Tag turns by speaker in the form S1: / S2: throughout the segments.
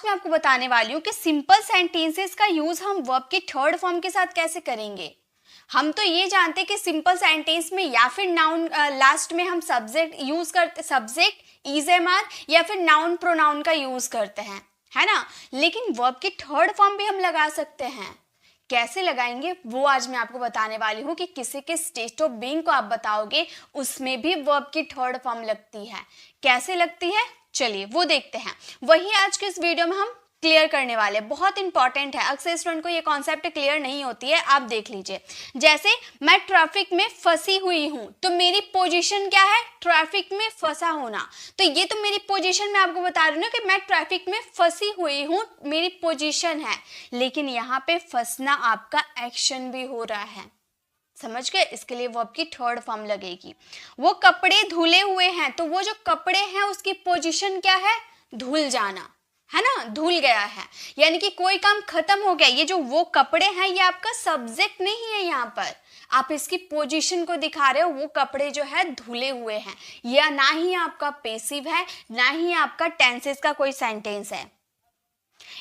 S1: मैं आपको बताने वाली हूँ कि सिंपल सेंटेंसेस का यूज हम वर्ब के थर्ड फॉर्म के साथ कैसे करेंगे। हम तो ये जानते हैं कि सिंपल सेंटेंस में या फिर नाउन लास्ट में हम सब्जेक्ट यूज करते, सब्जेक्ट इज एम आर या फिर नाउन प्रोनाउन का यूज करते हैं, है ना। लेकिन वर्ब के थर्ड फॉर्म भी हम लगा सकते हैं। कैसे लगाएंगे वो आज मैं आपको बताने वाली हूँ कि किसी के स्टेट ऑफ बीइंग को आप बताओगे उसमें भी वर्ब की थर्ड फॉर्म लगती है। कैसे लगती है चलिए वो देखते हैं। वही आज के इस वीडियो में हम क्लियर करने वाले, बहुत इंपॉर्टेंट है। अक्सर स्टूडेंट को ये कॉन्सेप्ट क्लियर नहीं होती है, आप देख लीजिए। जैसे मैं ट्रैफिक में फंसी हुई हूं, तो मेरी पोजीशन क्या है, ट्रैफिक में फंसा होना। तो ये तो मेरी पोजीशन मैं आपको बता रही हूँ कि मैं ट्रैफिक में फंसी हुई हूँ, मेरी पोजीशन है। लेकिन यहाँ पे फंसना आपका एक्शन भी हो रहा है, समझ गए। इसके लिए वर्ब की थर्ड फॉर्म लगेगी। वो कपड़े धुले हुए हैं, तो वो जो कपड़े हैं उसकी पोजीशन क्या है, धुल जाना, है ना, धुल गया है, यानी कि कोई काम खत्म हो गया। ये जो वो कपड़े हैं ये आपका सब्जेक्ट नहीं है, यहाँ पर आप इसकी पोजीशन को दिखा रहे हो। वो कपड़े जो है धुले हुए हैं, या ना ही आपका पेसिव है ना ही आपका टेंसेस का कोई सेंटेंस है।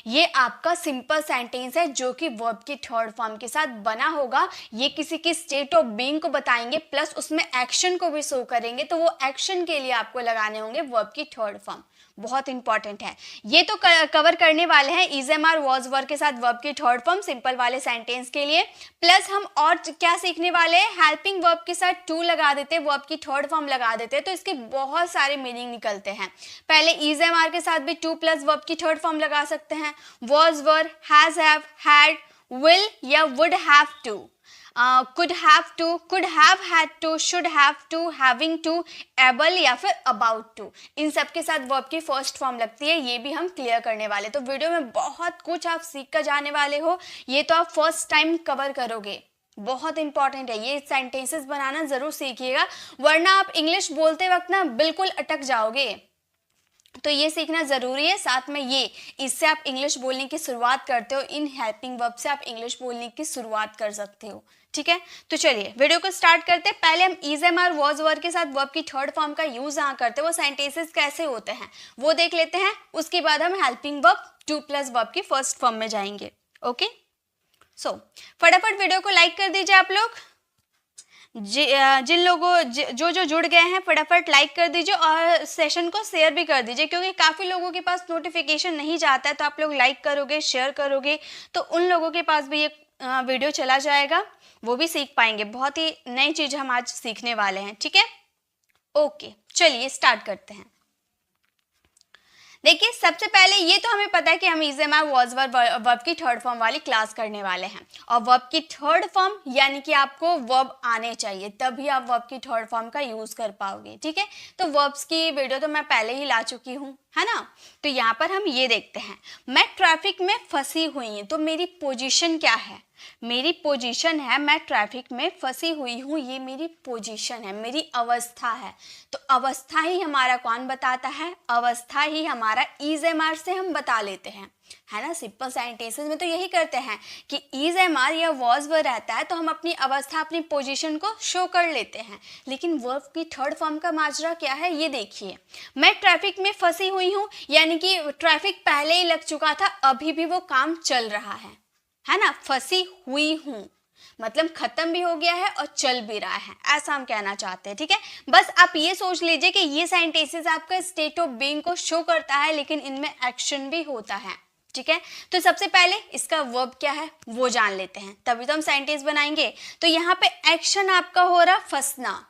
S1: ये आपका सिंपल सेंटेंस है जो कि वर्ब की थर्ड फॉर्म के साथ बना होगा। ये किसी की स्टेट ऑफ बीइंग को बताएंगे प्लस उसमें एक्शन को भी शो करेंगे, तो वो एक्शन के लिए आपको लगाने होंगे वर्ब की थर्ड फॉर्म। बहुत इंपॉर्टेंट है। ये तो कवर करने वाले हैं is am are was verb के साथ वर्ब की थर्ड फॉर्म सिंपल वाले सेंटेंस के लिए। प्लस हम और क्या सीखने वाले हैं, हेल्पिंग वर्ब के साथ टू लगा देते, वर्ब की थर्ड फॉर्म लगा देते, तो इसके बहुत सारे मीनिंग निकलते हैं। पहले इज एम आर के साथ भी टू प्लस वर्ब की थर्ड फॉर्म लगा सकते हैं। Was were, has have, had, will या would have to, could have to, could have had to, should have to, having to, able या फिर about to, इन सब के साथ वर्ब की फर्स्ट फॉर्म लगती है। ये भी हम क्लियर करने वाले, तो वीडियो में बहुत कुछ आप सीख कर जाने वाले हो। ये तो आप फर्स्ट टाइम कवर करोगे, बहुत इंपॉर्टेंट है। ये सेंटेंसेस बनाना जरूर सीखिएगा, वरना आप इंग्लिश बोलते वक्त ना बिल्कुल अटक जाओगे। तो ये सीखना जरूरी है। साथ में ये, इससे आप इंग्लिश बोलने की शुरुआत करते हो, इन हेल्पिंग वर्ब से आप इंग्लिश बोलने की शुरुआत कर सकते हो, ठीक है। तो चलिए वीडियो को स्टार्ट करते हैं। पहले हम is am are was verb के साथ वर्ब की थर्ड फॉर्म का यूज यहाँ करते हैं, वो सेंटेंसेस कैसे होते हैं वो देख लेते हैं। उसके बाद हम helping verb to plus verb की फर्स्ट फॉर्म में जाएंगे। ओके, सो फटाफट वीडियो को लाइक कर दीजिए आप लोग। जिन लोगों जो जुड़ गए हैं फटाफट लाइक कर दीजिए और सेशन को शेयर भी कर दीजिए, क्योंकि काफ़ी लोगों के पास नोटिफिकेशन नहीं जाता है। तो आप लोग लाइक करोगे, शेयर करोगे, तो उन लोगों के पास भी ये वीडियो चला जाएगा, वो भी सीख पाएंगे। बहुत ही नई चीज़ हम आज सीखने वाले हैं, ठीक है। ओके, चलिए स्टार्ट करते हैं। देखिए सबसे पहले ये तो हमें पता है कि हम is am are was verb की थर्ड फॉर्म वाली क्लास करने वाले हैं। और वर्ब की थर्ड फॉर्म यानी कि आपको वर्ब आने चाहिए, तभी आप वर्ब की थर्ड फॉर्म का यूज कर पाओगे, ठीक है। तो वर्ब्स की वीडियो तो मैं पहले ही ला चुकी हूँ, है ना। तो यहाँ पर हम ये देखते हैं, मैं ट्रैफिक में फंसी हुई हूँ, तो मेरी पोजीशन क्या है, मेरी पोजीशन है मैं ट्रैफिक में फंसी हुई हूँ, ये मेरी पोजीशन है, मेरी अवस्था है। तो अवस्था ही हमारा कौन बताता है, अवस्था ही हमारा इज एम आर से हम बता लेते हैं, है ना। सिंपल सेंटेंसेस में तो यही करते हैं कि इज एम आर या वॉज वर्ब रहता है तो हम अपनी अवस्था, अपनी पोजीशन को शो कर लेते हैं। लेकिन वर्ब की थर्ड फॉर्म का माजरा क्या है ये देखिए, मैं ट्रैफिक में फंसी हुई हूँ, यानी कि ट्रैफिक पहले ही लग चुका था, अभी भी वो काम चल रहा है ना। फंसी हुई हूं मतलब खत्म भी हो गया है और चल भी रहा है, ऐसा हम कहना चाहते हैं, ठीक है। बस आप ये सोच लीजिए कि ये सेंटेंसेस आपका स्टेट ऑफ बीइंग को शो करता है, लेकिन इनमें एक्शन भी होता है, ठीक है। तो सबसे पहले इसका वर्ब क्या है वो जान लेते हैं, तभी तो हम सेंटेंस बनाएंगे। तो यहाँ पे एक्शन आपका हो रहा फंसना,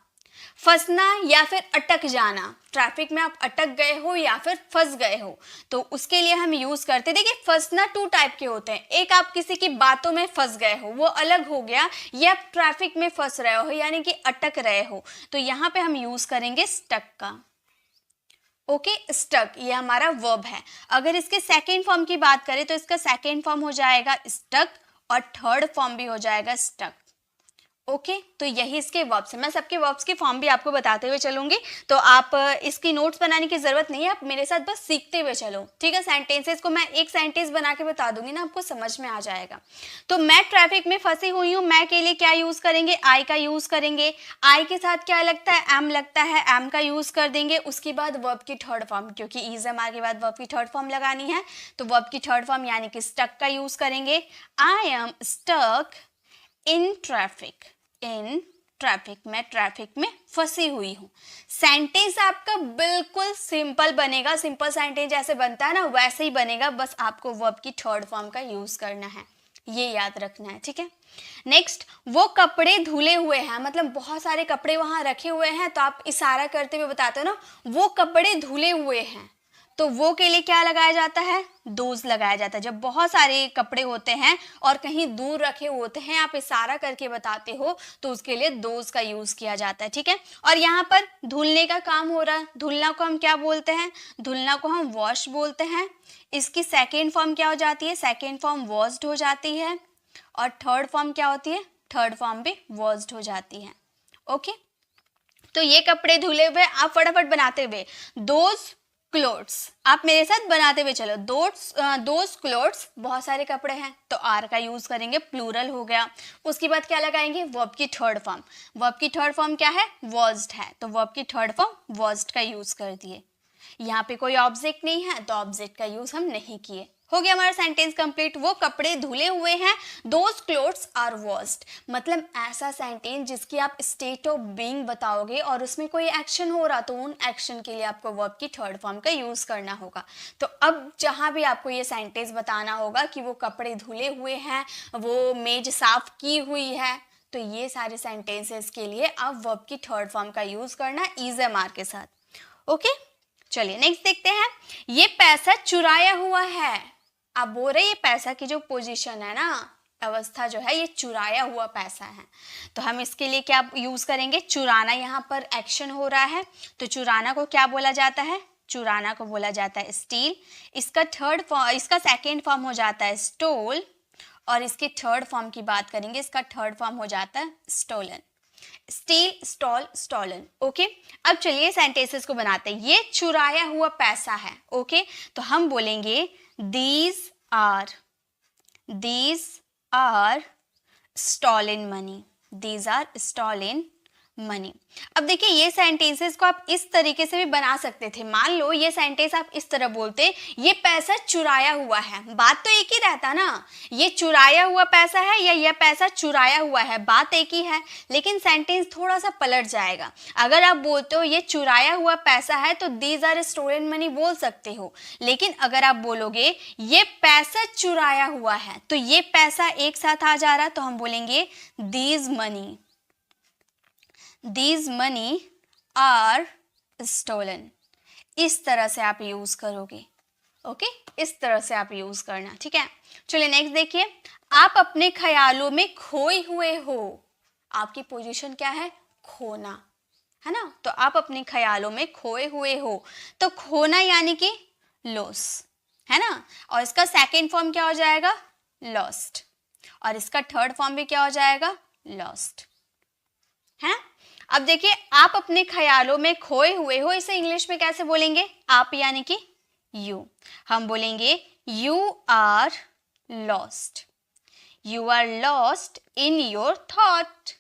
S1: फंसना या फिर अटक जाना। ट्रैफिक में आप अटक गए हो या फिर फंस गए हो, तो उसके लिए हम यूज करते हैं। देखिए फंसना टू टाइप के होते हैं, एक आप किसी की बातों में फंस गए हो वो अलग हो गया, या आप ट्रैफिक में फंस रहे हो यानी कि अटक रहे हो, तो यहाँ पे हम यूज करेंगे स्टक का। ओके, स्टक ये हमारा वर्ब है। अगर इसके सेकेंड फॉर्म की बात करें तो इसका सेकेंड फॉर्म हो जाएगा स्टक और थर्ड फॉर्म भी हो जाएगा स्टक। ओके तो यही इसके वर्ब्स हैं। मैं सबके वर्ब्स की फॉर्म भी आपको बताते हुए चलूंगी, तो आप इसकी नोट्स बनाने की जरूरत नहीं है, आप मेरे साथ बस सीखते हुए चलो, ठीक है। सेंटेंसेस को मैं एक सेंटेंस बना के बता दूंगी ना, आपको समझ में आ जाएगा। तो मैं ट्रैफिक में फंसी हुई हूँ, मैं के लिए क्या यूज करेंगे, आई का यूज करेंगे। आई के साथ क्या लगता है, एम लगता है, एम का यूज कर देंगे। उसके बाद वर्ब की थर्ड फॉर्म, क्योंकि इज एम आर के बाद वर्ब की थर्ड फॉर्म लगानी है, तो वर्ब की थर्ड फॉर्म यानी कि स्टक का यूज करेंगे। I am stuck in traffic, in traffic, मैं ट्रैफिक में फंसी हुई हूँ। सेंटेंस आपका बिल्कुल सिंपल बनेगा, सिंपल सेंटेंस जैसे बनता है ना वैसे ही बनेगा, बस आपको वर्ब की थर्ड फॉर्म का यूज करना है, ये याद रखना है, ठीक है। नेक्स्ट, वो कपड़े धुले हुए हैं, मतलब बहुत सारे कपड़े वहां रखे हुए हैं, तो आप इशारा करते हुए बताते हो ना वो कपड़े धुले हुए हैं, तो वो के लिए क्या लगाया जाता है, दोज लगाया जाता है। जब बहुत सारे कपड़े होते हैं और कहीं दूर रखे होते हैं, आप इशारा करके बताते हो, तो उसके लिए दोज का यूज किया जाता है, ठीक है। और यहाँ पर धुलने का काम हो रहा है, धुलना को हम क्या बोलते हैं, धुलना को हम वॉश बोलते हैं। इसकी सेकेंड फॉर्म क्या हो जाती है, सेकेंड फॉर्म वॉश्ड हो जाती है, और थर्ड फॉर्म क्या होती है, थर्ड फॉर्म भी वॉश्ड हो जाती है। ओके तो ये कपड़े धुले हुए, आप फटाफट बनाते हुए, दोज क्लोथ्स, आप मेरे साथ बनाते हुए चलो, दोज क्लोथ्स, बहुत सारे कपड़े हैं, तो आर का यूज करेंगे, प्लूरल हो गया। उसके बाद क्या लगाएंगे, वर्ब की थर्ड फॉर्म, वर्ब की थर्ड फॉर्म क्या है, वॉज्ड है, तो वर्ब की थर्ड फॉर्म वॉज्ड का यूज कर दिए। यहाँ पे कोई ऑब्जेक्ट नहीं है, तो ऑब्जेक्ट का यूज हम नहीं किए। हो गया हमारा सेंटेंस कंप्लीट, वो कपड़े धुले हुए हैं, दोज क्लोथ्स आर वॉश्ड, मतलब ऐसा सेंटेंस जिसकी आप स्टेट ऑफ बीइंग बताओगे और उसमें कोई एक्शन हो रहा, तो उन एक्शन के लिए आपको वर्ब की थर्ड फॉर्म का यूज करना होगा। तो अब जहां भी आपको ये सेंटेंस बताना होगा कि वो कपड़े धुले हुए हैं, वो मेज साफ की हुई है, तो ये सारे सेंटेंसेस के लिए आप वर्ब की थर्ड फॉर्म का यूज करना इज एम आर के साथ। ओके चलिए नेक्स्ट देखते हैं, ये पैसा चुराया हुआ है। आप बोल रहे ये पैसा की जो पोजीशन है ना, अवस्था जो है, ये चुराया हुआ पैसा है, तो हम इसके लिए क्या यूज करेंगे, चुराना, यहाँ पर एक्शन हो रहा है, तो चुराना को क्या बोला जाता है, चुराना को बोला जाता है स्टील। इसका सेकेंड फॉर्म हो जाता है स्टोल, और इसके थर्ड फॉर्म की बात करेंगे, इसका थर्ड फॉर्म हो जाता है stolen. Steal, stole, stolen. Okay अब चलिए सेंटेंसेस को बनाते हैं। ये चुराया हुआ पैसा है, ओके तो हम बोलेंगे these are stolen money, these are stolen money. अब देखिए ये सेंटेंसेस को आप इस तरीके से भी बना सकते थे। मान लो ये सेंटेंस आप इस तरह बोलते, ये पैसा चुराया हुआ है, बात तो एक ही रहता ना, ये चुराया हुआ पैसा है या यह पैसा चुराया हुआ है, बात एक ही है, लेकिन सेंटेंस थोड़ा सा पलट जाएगा। अगर आप बोलते हो ये चुराया हुआ पैसा है, तो दीज आर स्टोलन मनी बोल सकते हो, लेकिन अगर आप बोलोगे ये पैसा चुराया हुआ है, तो ये पैसा एक साथ आ जा रहा, तो हम बोलेंगे these money, these money are stolen। इस तरह से आप यूज करोगे, ओके इस तरह से आप यूज करना, ठीक है। चलिए नेक्स्ट देखिए, आप अपने ख्यालों में खोए हुए हो, आपकी पोजीशन क्या है, खोना है ना, तो आप अपने ख्यालों में खोए हुए हो, तो खोना यानी कि लॉस है ना, और इसका सेकेंड फॉर्म क्या हो जाएगा, लॉस्ट, और इसका थर्ड फॉर्म भी क्या हो जाएगा, लॉस्ट है। अब देखिए आप अपने ख्यालों में खोए हुए हो, इसे इंग्लिश में कैसे बोलेंगे, आप यानी कि यू, हम बोलेंगे you are lost, you are lost in your thought,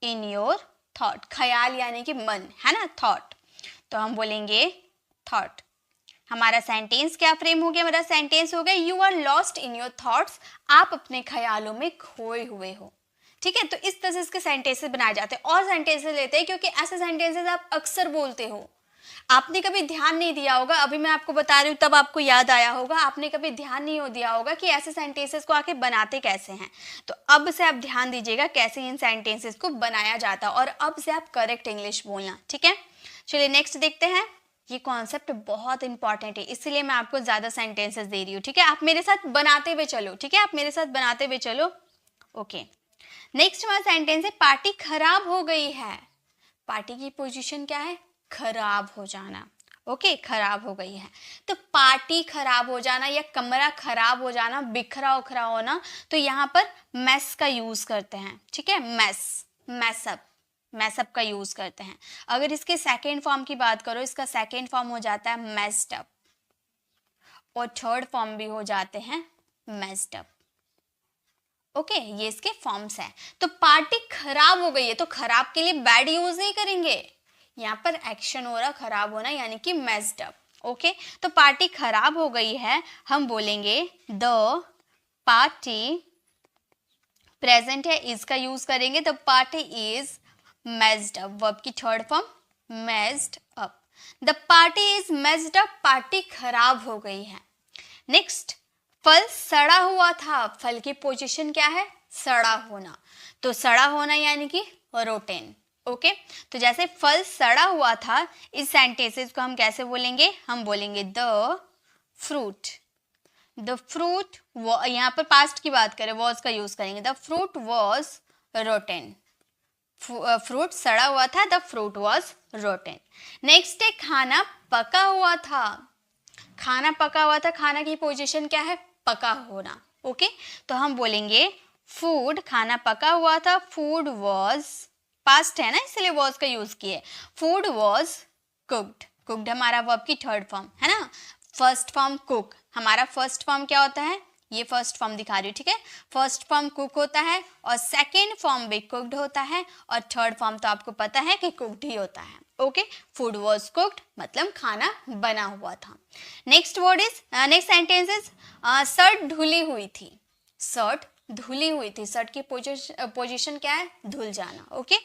S1: in your thought, ख्याल यानी कि मन है ना, थॉट, तो हम बोलेंगे थॉट। हमारा सेंटेंस क्या फ्रेम हो गया, हमारा सेंटेंस हो गया you are lost in your thoughts, आप अपने ख्यालों में खोए हुए हो, ठीक है। तो इस तरह से इसके सेंटेंसेस बनाए जाते हैं, और सेंटेंसेस लेते हैं, क्योंकि ऐसे सेंटेंसेस आप अक्सर बोलते हो, आपने कभी ध्यान नहीं दिया होगा, अभी मैं आपको बता रही हूँ तब आपको याद आया होगा, आपने कभी ध्यान नहीं हो दिया होगा कि ऐसे सेंटेंसेस को आके बनाते कैसे हैं। तो अब से आप ध्यान दीजिएगा कैसे इन सेंटेंसेस को बनाया जाता है, और अब से आप करेक्ट इंग्लिश बोलना, ठीक है। चलिए नेक्स्ट देखते हैं, ये कॉन्सेप्ट बहुत इंपॉर्टेंट है, इसलिए मैं आपको ज्यादा सेंटेंसेस दे रही हूँ, ठीक है। आप मेरे साथ बनाते हुए चलो, ठीक है, आप मेरे साथ बनाते हुए चलो। ओके नेक्स्ट हमारा सेंटेंस है, पार्टी खराब हो गई है, पार्टी की पोजीशन क्या है, खराब हो जाना, ओके खराब हो गई है, तो पार्टी खराब हो जाना या कमरा खराब हो जाना, बिखरा उखरा होना, तो यहाँ पर मेस का यूज करते हैं, ठीक है, मेस, मैसअप का यूज करते हैं। अगर इसके सेकेंड फॉर्म की बात करो, इसका सेकेंड फॉर्म हो जाता है मेस्ड अप, और थर्ड फॉर्म भी हो जाते हैं मेस्ड अप। ओके, ये इसके फॉर्म्स हैं। तो पार्टी खराब हो गई है, तो खराब के लिए बैड यूज नहीं करेंगे, यहाँ पर एक्शन हो रहा खराब होना, यानी कि मेस्ड अप। ओके, तो पार्टी खराब हो गई है, हम बोलेंगे द पार्टी, प्रेजेंट है, इज का यूज करेंगे, the party is messed up, verb की third form messed up. The party is messed up, party खराब हो गई है। नेक्स्ट, फल सड़ा हुआ था, फल की पोजीशन क्या है, सड़ा होना, तो सड़ा होना यानी कि रोटेन। ओके, तो जैसे फल सड़ा हुआ था, इस सेंटेंसेस को हम कैसे बोलेंगे, हम बोलेंगे द फ्रूट, द फ्रूट, यहाँ पर पास्ट की बात करें वॉज का यूज करेंगे, the fruit was rotten, fruit सड़ा हुआ था, the fruit was rotten. Next है खाना पका हुआ था, खाना पका हुआ था, खाना की पोजीशन क्या है, पका होना। ओके, तो हम बोलेंगे फूड, खाना पका हुआ था, फूड वॉज, पास्ट है ना इसलिए वॉज का यूज किए, फूड वॉज कुक्ड, कुक्ड हमारा वर्ब की थर्ड फॉर्म है ना, फर्स्ट फॉर्म कुक, हमारा फर्स्ट फॉर्म क्या होता है, ये फर्स्ट फॉर्म दिखा रही हूँ, ठीक है, फर्स्ट फॉर्म कुक होता है, और सेकेंड फॉर्म भी कुक्ड होता है, और थर्ड फॉर्म तो आपको पता है कि कुक्ड ही होता है। ओके, फूड वॉज कुक्ड मतलब खाना बना हुआ था। Next word is, next sentence is shirt धुली हुई थी, शर्ट धुली हुई थी, शर्ट की पोजीशन क्या है, धुल जाना। ओके,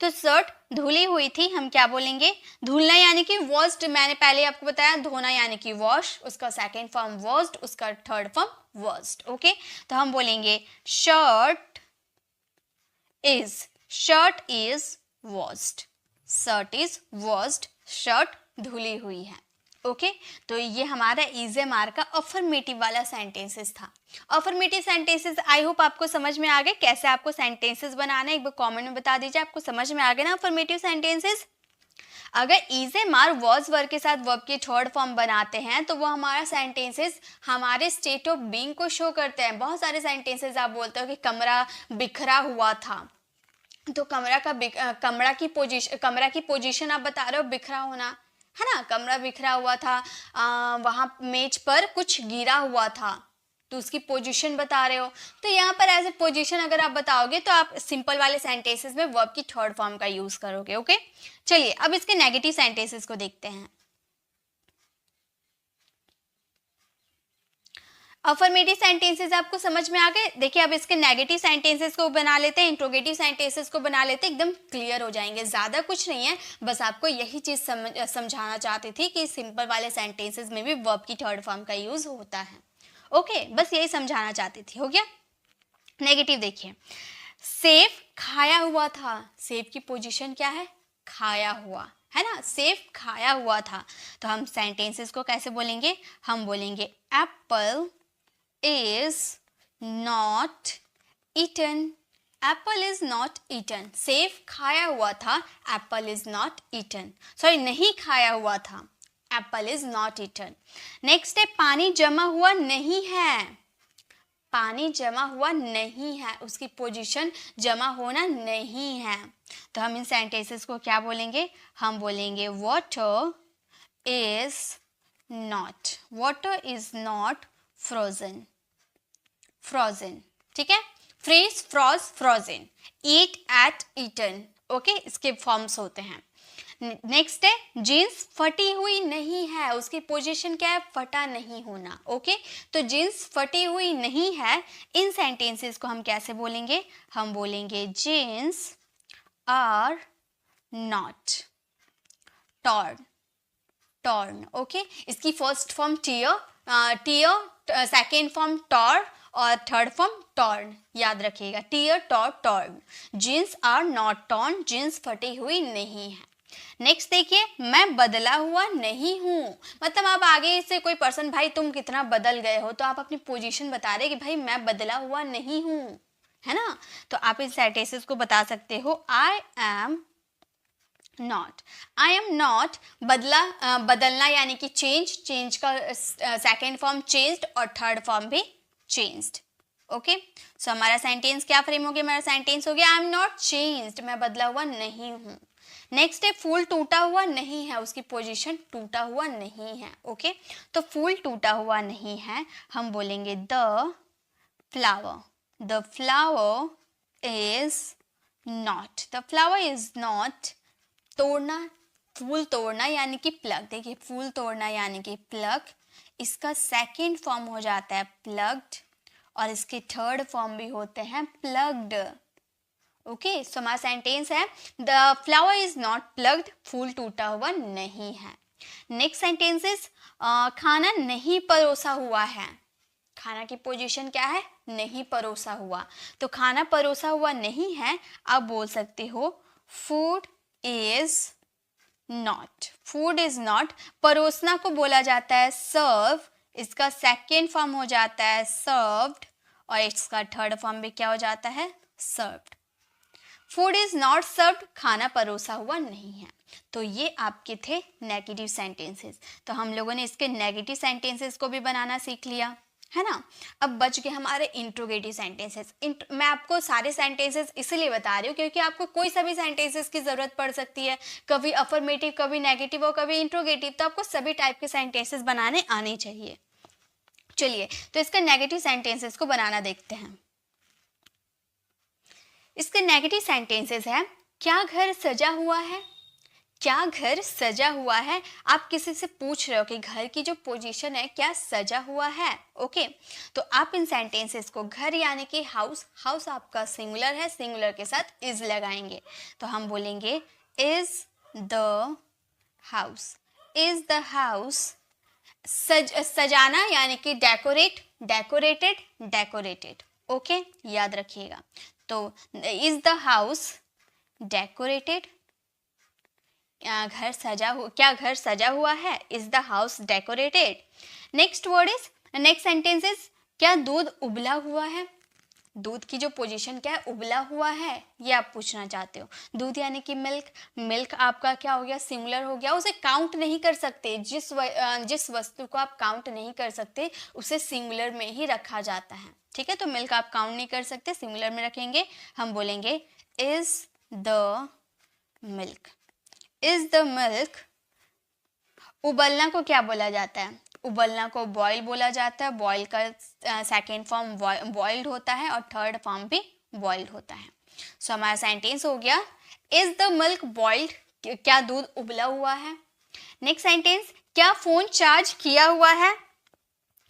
S1: तो शर्ट धुली हुई थी, हम क्या बोलेंगे, धुलना यानी कि वॉश्ड, मैंने पहले आपको बताया, धोना यानी कि वॉश, उसका सेकेंड फॉर्म वॉश्ड, उसका थर्ड फॉर्म वॉश्ड। ओके, तो हम बोलेंगे shirt is washed, shirt is washed, shirt धुली हुई है। ओके, तो ये हमारा इज मार का अफर्मेटिव वाला सेंटेंसेस था। अफर्मेटिव सेंटेंसेस आई होप आपको समझ में आ गए, कैसे आपको सेंटेंसेस बनाना है एक बार कमेंट में बता दीजिए, आपको समझ में आ गए ना अफर्मेटिव सेंटेंसेस। अगर इज मार वॉज वर्ब के साथ वर्ब के थर्ड फॉर्म बनाते हैं तो वो हमारा सेंटेंसेस हमारे स्टेट ऑफ बीइंग को शो करते हैं। बहुत सारे सेंटेंसेस आप बोलते हो कि कमरा बिखरा हुआ था, तो कमरा की पोजीशन आप बता रहे हो बिखरा होना है ना, कमरा बिखरा हुआ था, वहां मेज पर कुछ गिरा हुआ था, तो उसकी पोजीशन बता रहे हो। तो यहाँ पर एज ए पोजीशन अगर आप बताओगे तो आप सिंपल वाले सेंटेंसेस में वर्ब की थर्ड फॉर्म का यूज करोगे। ओके, चलिए अब इसके नेगेटिव सेंटेंसेस को देखते हैं। अफर्मेटिव सेंटेंसेस आपको समझ में आ गए। देखिए अब इसके नेगेटिव सेंटेंसेस को बना लेते हैं, इंट्रोगेटिव सेंटेंसेस को बना लेते हैं, एकदम क्लियर हो जाएंगे। ज़्यादा कुछ नहीं है, बस आपको यही चीज़ समझाना चाहती थी कि सिंपल वाले सेंटेंसेस में भी वर्ब की थर्ड फॉर्म का यूज होता है। ओके, बस यही समझाना चाहती थी। हो गया। नेगेटिव देखिए, सेब खाया हुआ था, सेब की पोजीशन क्या है, खाया हुआ है ना, सेब खाया हुआ था, तो हम सेंटेंसेस को कैसे बोलेंगे, हम बोलेंगे Apple is not eaten, apple is not eaten, सेब खाया हुआ था, apple is not eaten, sorry नहीं खाया हुआ था, apple is not eaten। Next है पानी जमा हुआ नहीं है, पानी जमा हुआ नहीं है, उसकी पोजीशन जमा होना नहीं है, तो हम इन सेंटेंसेस को क्या बोलेंगे, हम बोलेंगे water is not frozen, ठीक है, फ्रीज, फ्रॉज, फ्रोजन, ईट, एट, ईटन। ओके, इसके फॉर्म्स होते हैं। नेक्स्ट है जीन्स फटी हुई नहीं है, उसकी पोजीशन क्या है, फटा नहीं होना। ओके, तो जीन्स फटी हुई नहीं है, इन सेंटेंसेस को हम कैसे बोलेंगे, हम बोलेंगे jeans are not torn. Okay, इसकी first form tear, second form tore और थर्ड फॉर्म टॉर्न, याद रखिएगा, tear, tore, torn. Jeans are not torn, jeans फटी हुई नहीं है। नेक्स्ट देखिए, मैं बदला हुआ नहीं हूँ, मतलब आप आगे से कोई पर्सन, भाई तुम कितना बदल गए हो, तो आप अपनी पोजीशन बता रहे कि भाई मैं बदला हुआ नहीं हूँ, है ना, तो आप इस सेंटेंसेस को बता सकते हो आई एम नॉट, बदलना यानी कि चेंज का सेकेंड फॉर्म चेंज्ड और थर्ड फॉर्म भी चेंज्ड। ओके, सो हमारा सेंटेंस क्या फ्रेम हो गया, हमारा सेंटेंस हो गया आई एम नॉट चेंज्ड, मैं बदला हुआ नहीं हूँ। नेक्स्ट है फूल टूटा हुआ नहीं है, उसकी पोजीशन टूटा हुआ नहीं है। ओके, तो फूल टूटा हुआ नहीं है, हम बोलेंगे the flower is not, the flower is not. तोड़ना, फूल तोड़ना यानी कि प्लग, देखिए फूल तोड़ना यानी कि प्लग, इसका सेकेंड फॉर्म हो जाता है प्लग्ड और इसके थर्ड फॉर्म भी होते हैं प्लग्ड। ओके, सो हमारा सेंटेंस है the flower is not plucked, फूल टूटा हुआ नहीं है। नेक्स्ट सेंटेंस इज खाना नहीं परोसा हुआ है, खाना की पोजीशन क्या है, नहीं परोसा हुआ, तो खाना परोसा हुआ नहीं है, आप बोल सकते हो food is not, food is not. परोसना को बोला जाता है सर्व, इसका सेकेंड फॉर्म हो जाता है सर्व्ड और इसका थर्ड फॉर्म भी क्या हो जाता है, served. Food is not served, खाना परोसा हुआ नहीं है। तो ये आपके थे नेगेटिव सेंटेंसेस। तो हम लोगों ने इसके नेगेटिव सेंटेंसेस को भी बनाना सीख लिया है ना। अब बच गए हमारे इंट्रोगेटिव सेंटेंसेस। मैं आपको सारे सेंटेंसेस इसलिए बता रही हूँ क्योंकि आपको कोई सा भी सेंटेंसेस की ज़रूरत पड़ सकती है, कभी अफर्मेटिव, कभी नेगेटिव और कभी इंट्रोगेटिव, तो आपको सभी टाइप के सेंटेंसेस बनाने आने चाहिए। चलिए, तो इसके नेगेटिव सेंटेंसेस को बनाना देखते हैं। इसके नेगेटिव सेंटेंसेस है क्या घर सजा हुआ है, क्या घर सजा हुआ है। आप किसी से पूछ रहे हो कि घर की जो पोजीशन है क्या सजा हुआ है। ओके, तो आप इन सेंटेंसेस को घर यानी कि हाउस, हाउस आपका सिंगुलर है, सिंगुलर के साथ इज लगाएंगे, तो हम बोलेंगे is the house, is the house. सजाना यानी कि डेकोरेट, डेकोरेटेड, डेकोरेटेड। ओके, याद रखिएगा। तो इज द हाउस डेकोरेटेड, क्या घर सजा हुआ है, is the house decorated. Next word is, next sentence is क्या दूध उबला हुआ है, दूध की जो पोजीशन क्या है, उबला हुआ है, ये आप पूछना चाहते हो। दूध यानी कि मिल्क, मिल्क आपका क्या हो गया, सिंगुलर हो गया, उसे काउंट नहीं कर सकते, जिस वस्तु को आप काउंट नहीं कर सकते उसे सिंगुलर में ही रखा जाता है। ठीक है, तो मिल्क आप काउंट नहीं कर सकते, सिंगुलर में रखेंगे, हम बोलेंगे is the milk, is the milk. उबलना को क्या बोला जाता है, उबलना को बॉयल बोला जाता है, बॉयल का सेकेंड फॉर्म बॉइल्ड होता है और थर्ड फॉर्म भी बॉइल्ड होता है। सो हमारा सेंटेंस हो गया इज द मिल्क बॉइल्ड, क्या दूध उबला हुआ है। नेक्स्ट सेंटेंस क्या फोन चार्ज किया हुआ है,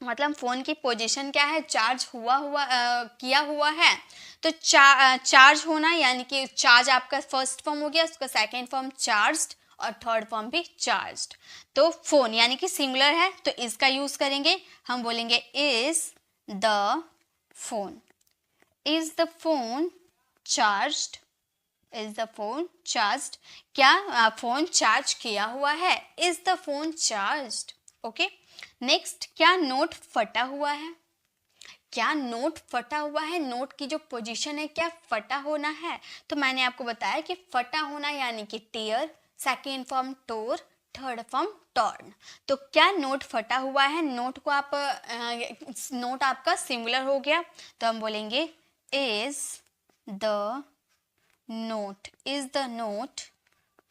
S1: मतलब फोन की पोजीशन क्या है, चार्ज किया हुआ है। तो चार्ज होना यानी कि चार्ज आपका फर्स्ट फॉर्म हो गया, उसका सेकेंड फॉर्म चार्ज्ड और थर्ड फॉर्म भी चार्ज्ड। तो फोन यानी कि सिंगुलर है तो इसका यूज करेंगे, हम बोलेंगे is the phone, is the phone charged, is the phone charged. क्या फोन चार्ज किया हुआ है, is the phone charged. Okay, next क्या नोट फटा हुआ है, क्या नोट फटा हुआ है, नोट की जो पोजीशन है क्या फटा होना है। तो मैंने आपको बताया कि फटा होना यानी कि टेयर, सेकेंड फॉर्म टोर, थर्ड फॉर्म टॉर्न। तो क्या नोट फटा हुआ है, नोट को आप नोट आपका सिंगुलर हो गया, तो हम बोलेंगे is the note, is the note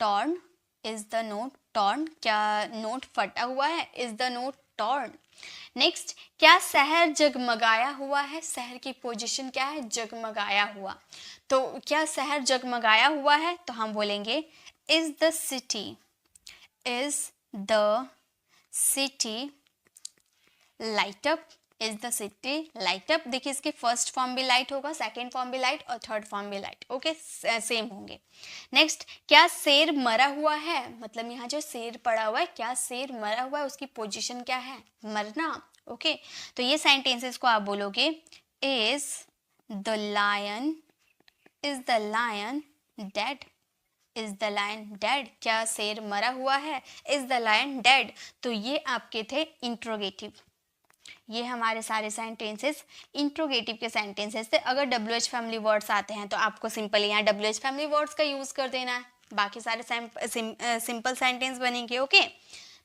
S1: torn, is the note torn. क्या नोट फटा हुआ है, is the note torn. Next क्या शहर जगमगाया हुआ है, शहर की पोजीशन क्या है, जगमगाया हुआ। तो क्या शहर जगमगाया हुआ है, तो हम बोलेंगे is the city, is the city light up, is the city light up. देखिए इसके फर्स्ट फॉर्म भी लाइट होगा, सेकेंड फॉर्म भी लाइट और थर्ड फॉर्म भी लाइट। ओके, सेम होंगे। नेक्स्ट क्या शेर मरा हुआ है, मतलब यहाँ जो शेर पड़ा हुआ है क्या शेर मरा हुआ है, उसकी पोजीशन क्या है, मरना। ओके, तो ये सेंटेंसेस को आप बोलोगे is the lion, is the lion dead, is the lion dead. क्या शेर मरा हुआ है, इज द लायन डेड। तो ये आपके थे इंट्रोगेटिव, ये हमारे सारे सेंटेंसेस इंट्रोगेटिव के सेंटेंसेस थे। अगर WH फैमिली वर्ड्स आते हैं तो आपको सिंपली यहाँ WH फैमिली वर्ड्स का यूज़ कर देना है, बाकी सारे सिंपल सेंटेंस बनेंगे। ओके,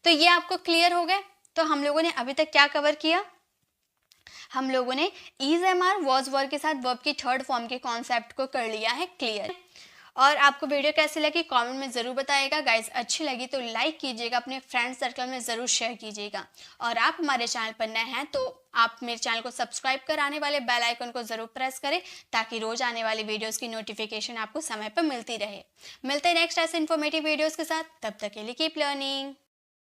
S1: तो ये आपको क्लियर हो गए। तो हम लोगों ने अभी तक क्या कवर किया, हम लोगों ने is am are was verb के साथ वर्ब की थर्ड फॉर्म के कॉन्सेप्ट को कर लिया है क्लियर। और आपको वीडियो कैसी लगी कमेंट में ज़रूर बताइएगा गाइस। अच्छी लगी तो लाइक कीजिएगा, अपने फ्रेंड सर्कल में ज़रूर शेयर कीजिएगा। और आप हमारे चैनल पर नए हैं तो आप मेरे चैनल को सब्सक्राइब कर आने वाले बेल आइकन को ज़रूर प्रेस करें ताकि रोज़ आने वाली वीडियोस की नोटिफिकेशन आपको समय पर मिलती रहे। मिलते हैं नेक्स्ट ऐसे इन्फॉर्मेटिव वीडियोस के साथ, तब तक के लिए कीप लर्निंग।